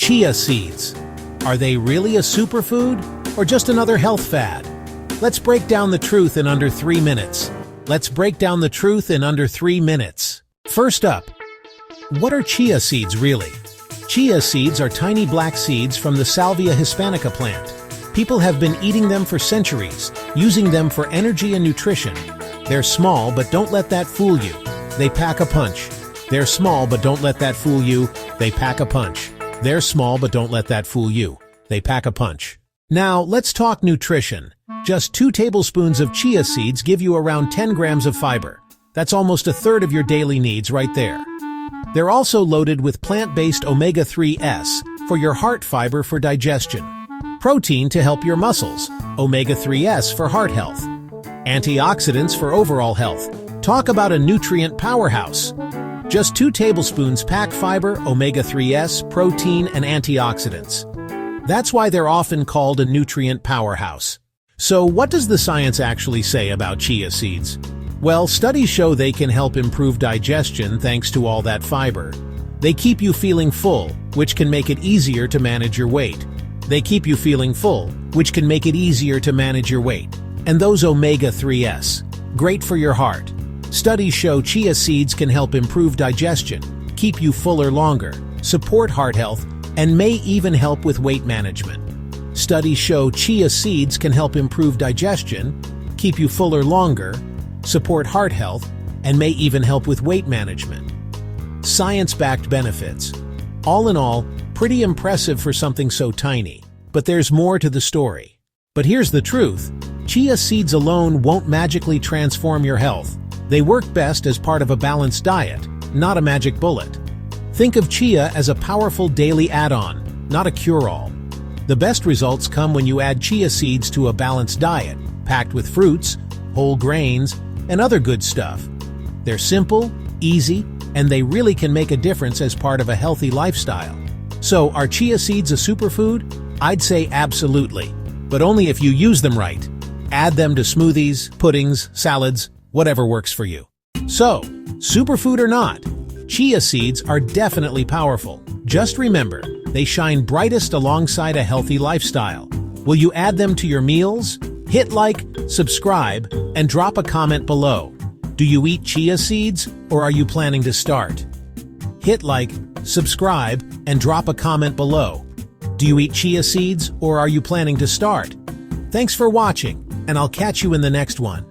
Chia seeds. Are they really a superfood or just another health fad? Let's break down the truth in under 3 minutes. First up, what are chia seeds really? Chia seeds are tiny black seeds from the Salvia hispanica plant. People have been eating them for centuries, using them for energy and nutrition. They're small, but don't let that fool you. They pack a punch. They're small, but don't let that fool you. They pack a punch. They're small, but don't let that fool you. They pack a punch. Now, let's talk nutrition. Just 2 tablespoons of chia seeds give you around 10 grams of fiber. That's almost a third of your daily needs right there. They're also loaded with plant-based omega-3s for your heart fiber for digestion, protein to help your muscles, omega-3s for heart health, antioxidants for overall health. Talk about a nutrient powerhouse. Just 2 tablespoons pack fiber, omega-3s, protein, and antioxidants. That's why they're often called a nutrient powerhouse. So what does the science actually say about chia seeds? Well, studies show they can help improve digestion thanks to all that fiber. They keep you feeling full, which can make it easier to manage your weight. And those omega-3s, great for your heart. Studies show chia seeds can help improve digestion, keep you fuller longer, support heart health, and may even help with weight management. Studies show chia seeds can help improve digestion, keep you fuller longer, support heart health, and may even help with weight management. Science-backed benefits. All in all, pretty impressive for something so tiny. But there's more to the story. But here's the truth. Chia seeds alone won't magically transform your health. They work best as part of a balanced diet, not a magic bullet. Think of chia as a powerful daily add-on, not a cure-all. The best results come when you add chia seeds to a balanced diet, packed with fruits, whole grains, and other good stuff. They're simple, easy, and they really can make a difference as part of a healthy lifestyle. So, are chia seeds a superfood? I'd say absolutely, but only if you use them right. Add them to smoothies, puddings, salads, whatever works for you. So, superfood or not, chia seeds are definitely powerful. Just remember, they shine brightest alongside a healthy lifestyle. Will you add them to your meals? Hit like, subscribe, and drop a comment below. Do you eat chia seeds, or are you planning to start? Hit like, subscribe, and drop a comment below. Do you eat chia seeds, or are you planning to start? Thanks for watching, and I'll catch you in the next one.